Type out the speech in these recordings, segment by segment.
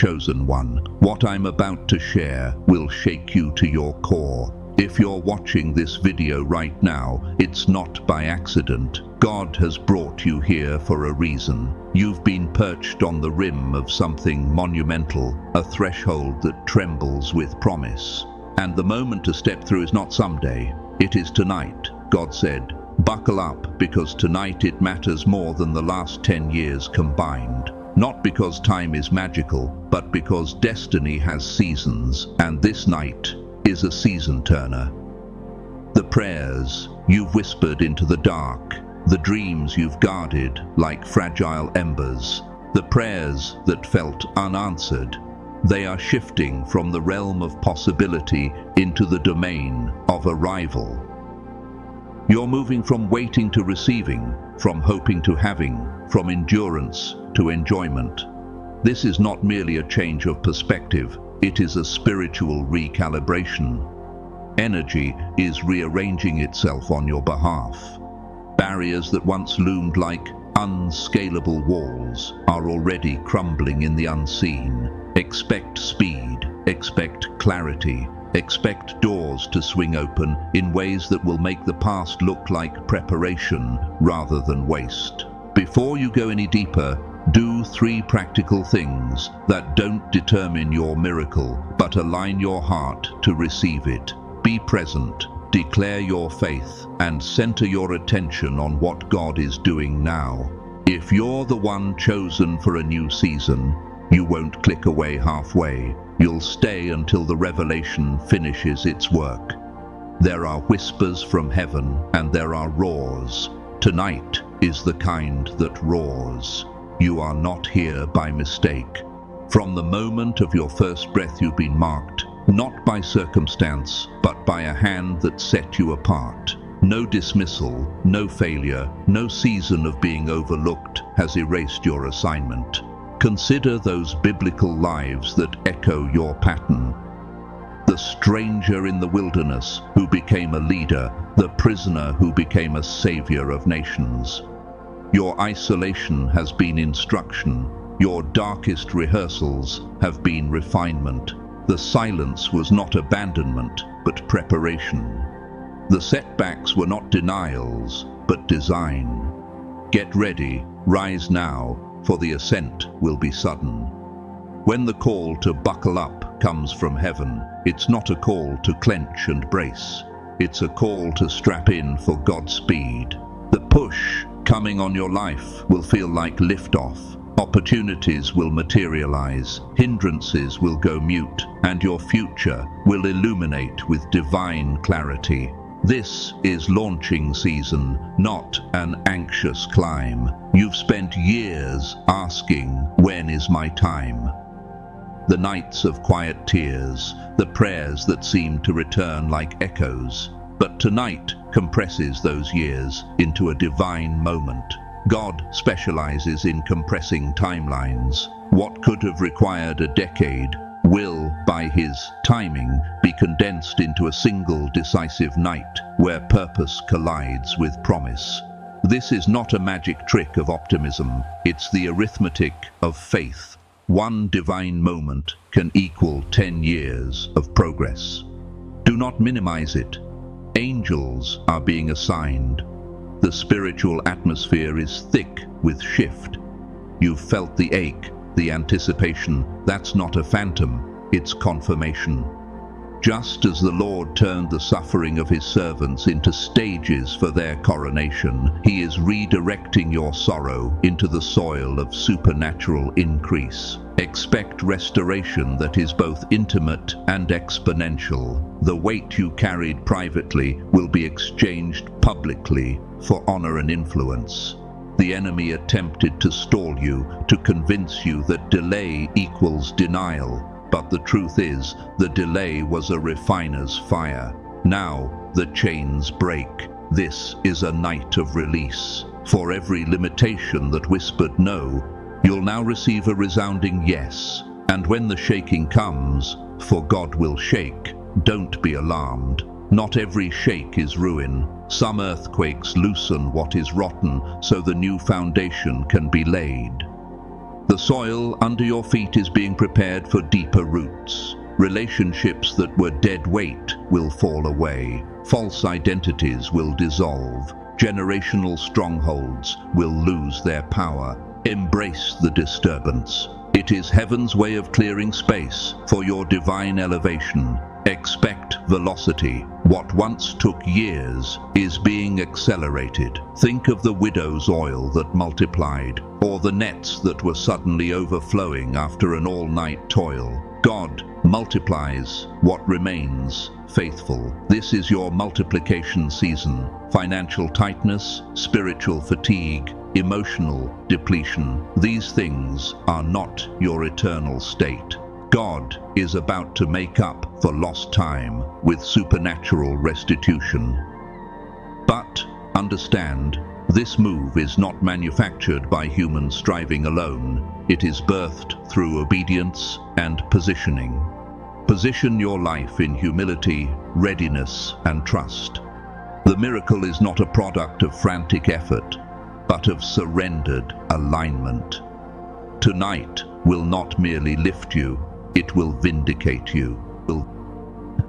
chosen one. What I'm about to share will shake you to your core. If you're watching this video right now, it's not by accident. God has brought you here for a reason. You've been perched on the rim of something monumental, a threshold that trembles with promise. And the moment to step through is not someday, it is tonight. God said, "Buckle up, because tonight it matters more than the last 10 years combined." Not because time is magical, but because destiny has seasons, and this night is a season turner. The prayers you've whispered into the dark, the dreams you've guarded like fragile embers, the prayers that felt unanswered, they are shifting from the realm of possibility into the domain of arrival. You're moving from waiting to receiving, from hoping to having, from endurance to enjoyment. This is not merely a change of perspective, it is a spiritual recalibration. Energy is rearranging itself on your behalf. Barriers that once loomed like unscalable walls are already crumbling in the unseen. Expect speed, expect clarity, expect doors to swing open in ways that will make the past look like preparation rather than waste. Before you go any deeper, do 3 practical things that don't determine your miracle, but align your heart to receive it. Be present, declare your faith, and center your attention on what God is doing now. If you're the one chosen for a new season, you won't click away halfway. You'll stay until the revelation finishes its work. There are whispers from heaven, and there are roars. Tonight is the kind that roars. You are not here by mistake. From the moment of your first breath you've been marked, not by circumstance, but by a hand that set you apart. No dismissal, no failure, no season of being overlooked has erased your assignment. Consider those biblical lives that echo your pattern. The stranger in the wilderness who became a leader, the prisoner who became a savior of nations. Your isolation has been instruction. Your darkest rehearsals have been refinement. The silence was not abandonment, but preparation. The setbacks were not denials, but design. Get ready, rise now, for the ascent will be sudden. When the call to buckle up comes from heaven, it's not a call to clench and brace. It's a call to strap in for God's speed. The push coming on your life will feel like liftoff. Opportunities will materialize, hindrances will go mute, and your future will illuminate with divine clarity. This is launching season, not an anxious climb. You've spent years asking, when is my time? The nights of quiet tears, the prayers that seem to return like echoes. But tonight compresses those years into a divine moment. God specializes in compressing timelines. What could have required a decade will, by His timing, be condensed into a single decisive night where purpose collides with promise. This is not a magic trick of optimism, it's the arithmetic of faith. One divine moment can equal 10 years of progress. Do not minimize it. Angels are being assigned. The spiritual atmosphere is thick with shift. You've felt the ache, the anticipation. That's not a phantom, it's confirmation. Just as the Lord turned the suffering of His servants into stages for their coronation, He is redirecting your sorrow into the soil of supernatural increase. Expect restoration that is both intimate and exponential. The weight you carried privately will be exchanged publicly for honor and influence. The enemy attempted to stall you, to convince you that delay equals denial. But the truth is, the delay was a refiner's fire. Now the chains break. This is a night of release. For every limitation that whispered no, you'll now receive a resounding yes. And when the shaking comes, for God will shake, don't be alarmed. Not every shake is ruin. Some earthquakes loosen what is rotten so the new foundation can be laid. The soil under your feet is being prepared for deeper roots. Relationships that were dead weight will fall away. False identities will dissolve. Generational strongholds will lose their power. Embrace the disturbance. It is heaven's way of clearing space for your divine elevation. Expect velocity. What once took years is being accelerated. Think of the widow's oil that multiplied, or the nets that were suddenly overflowing after an all-night toil. God multiplies what remains faithful. This is your multiplication season. Financial tightness, spiritual fatigue, emotional depletion. These things are not your eternal state. God is about to make up for lost time with supernatural restitution. But understand, this move is not manufactured by human striving alone. It is birthed through obedience and positioning. Position your life in humility, readiness, and trust. The miracle is not a product of frantic effort, but of surrendered alignment. Tonight will not merely lift you, it will vindicate you.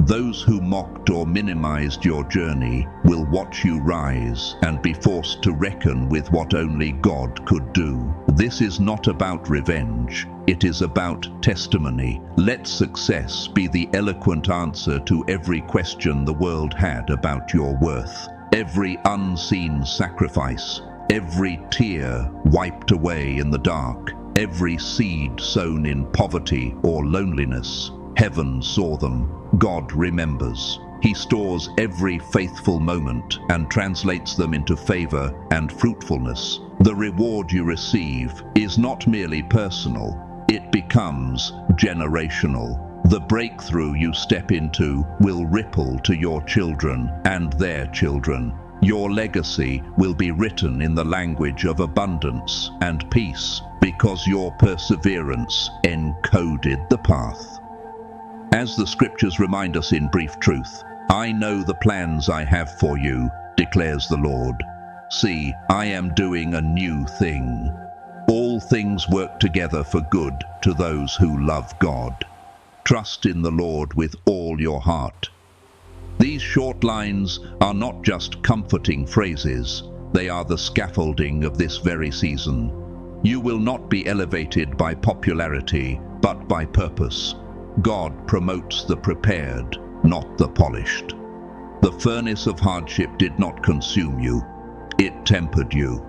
Those who mocked or minimized your journey will watch you rise and be forced to reckon with what only God could do. This is not about revenge, it is about testimony. Let success be the eloquent answer to every question the world had about your worth. Every unseen sacrifice, every tear wiped away in the dark, every seed sown in poverty or loneliness, heaven saw them. God remembers. He stores every faithful moment and translates them into favor and fruitfulness. The reward you receive is not merely personal, it becomes generational. The breakthrough you step into will ripple to your children and their children. Your legacy will be written in the language of abundance and peace because your perseverance encoded the path. As the scriptures remind us in brief truth, I know the plans I have for you, declares the Lord. See, I am doing a new thing. All things work together for good to those who love God. Trust in the Lord with all your heart. These short lines are not just comforting phrases, they are the scaffolding of this very season. You will not be elevated by popularity, but by purpose. God promotes the prepared, not the polished. The furnace of hardship did not consume you, it tempered you.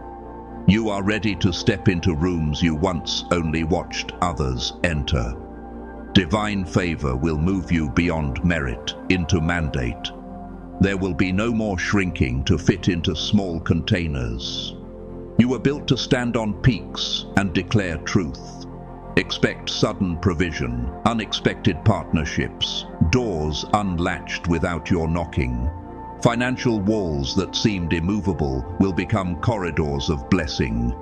You are ready to step into rooms you once only watched others enter. Divine favor will move you beyond merit into mandate. There will be no more shrinking to fit into small containers. You were built to stand on peaks and declare truth. Expect sudden provision, unexpected partnerships, doors unlatched without your knocking. Financial walls that seemed immovable will become corridors of blessing.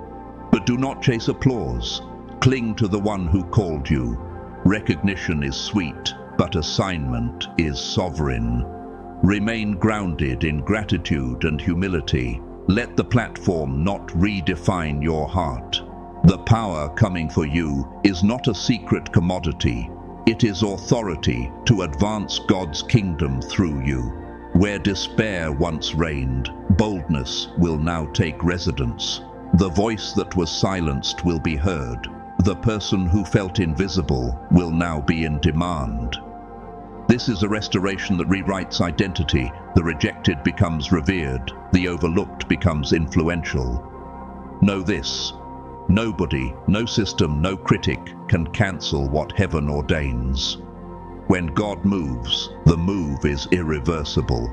But do not chase applause. Cling to the one who called you. Recognition is sweet, but assignment is sovereign. Remain grounded in gratitude and humility. Let the platform not redefine your heart. The power coming for you is not a secret commodity. It is authority to advance God's kingdom through you. Where despair once reigned, boldness will now take residence. The voice that was silenced will be heard. The person who felt invisible will now be in demand. This is a restoration that rewrites identity. The rejected becomes revered. The overlooked becomes influential. Know this. Nobody, no system, no critic can cancel what heaven ordains. When God moves, the move is irreversible.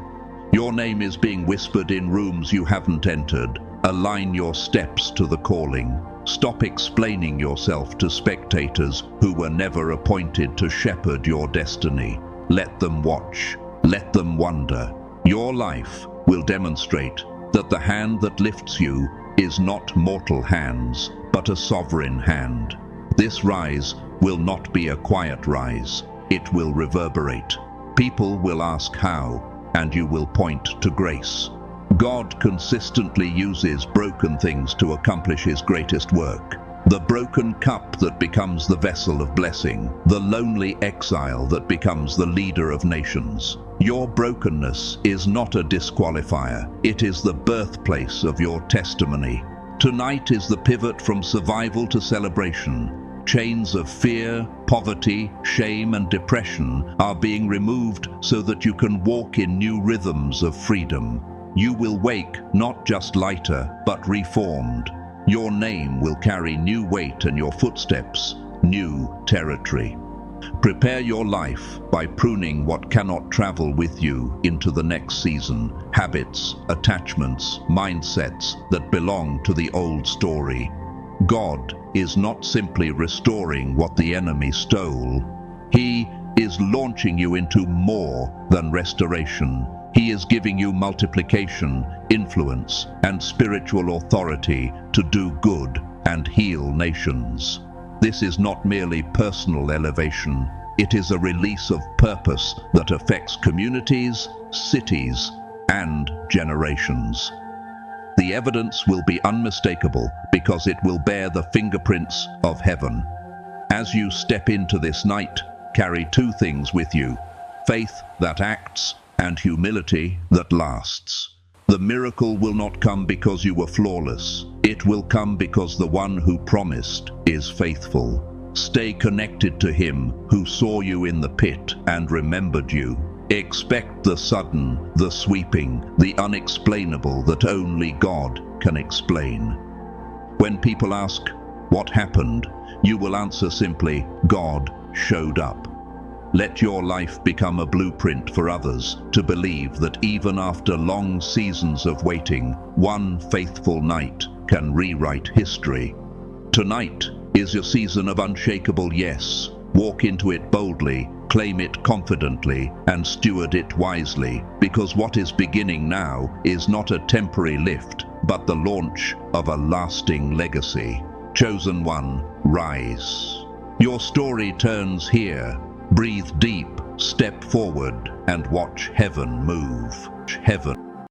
Your name is being whispered in rooms you haven't entered. Align your steps to the calling. Stop explaining yourself to spectators who were never appointed to shepherd your destiny. Let them watch. Let them wonder. Your life will demonstrate that the hand that lifts you is not mortal hands, but a sovereign hand. This rise will not be a quiet rise. It will reverberate. People will ask how, and you will point to grace. God consistently uses broken things to accomplish His greatest work. The broken cup that becomes the vessel of blessing, the lonely exile that becomes the leader of nations. Your brokenness is not a disqualifier, it is the birthplace of your testimony. Tonight is the pivot from survival to celebration. Chains of fear, poverty, shame, and depression are being removed so that you can walk in new rhythms of freedom. You will wake not just lighter, but reformed. Your name will carry new weight and your footsteps, new territory. Prepare your life by pruning what cannot travel with you into the next season. Habits, attachments, mindsets that belong to the old story. God is not simply restoring what the enemy stole. He is launching you into more than restoration. He is giving you multiplication, influence, and spiritual authority to do good and heal nations. This is not merely personal elevation. It is a release of purpose that affects communities, cities, and generations. The evidence will be unmistakable because it will bear the fingerprints of heaven. As you step into this night, carry two things with you: faith that acts and humility that lasts. The miracle will not come because you were flawless. It will come because the one who promised is faithful. Stay connected to him who saw you in the pit and remembered you. Expect the sudden, the sweeping, the unexplainable that only God can explain. When people ask, "What happened?" you will answer simply, "God showed up." Let your life become a blueprint for others to believe that even after long seasons of waiting, one faithful night can rewrite history. Tonight is your season of unshakable yes. Walk into it boldly, claim it confidently, and steward it wisely, because what is beginning now is not a temporary lift, but the launch of a lasting legacy. Chosen one, rise. Your story turns here. Breathe deep, step forward, and watch heaven move. Heaven.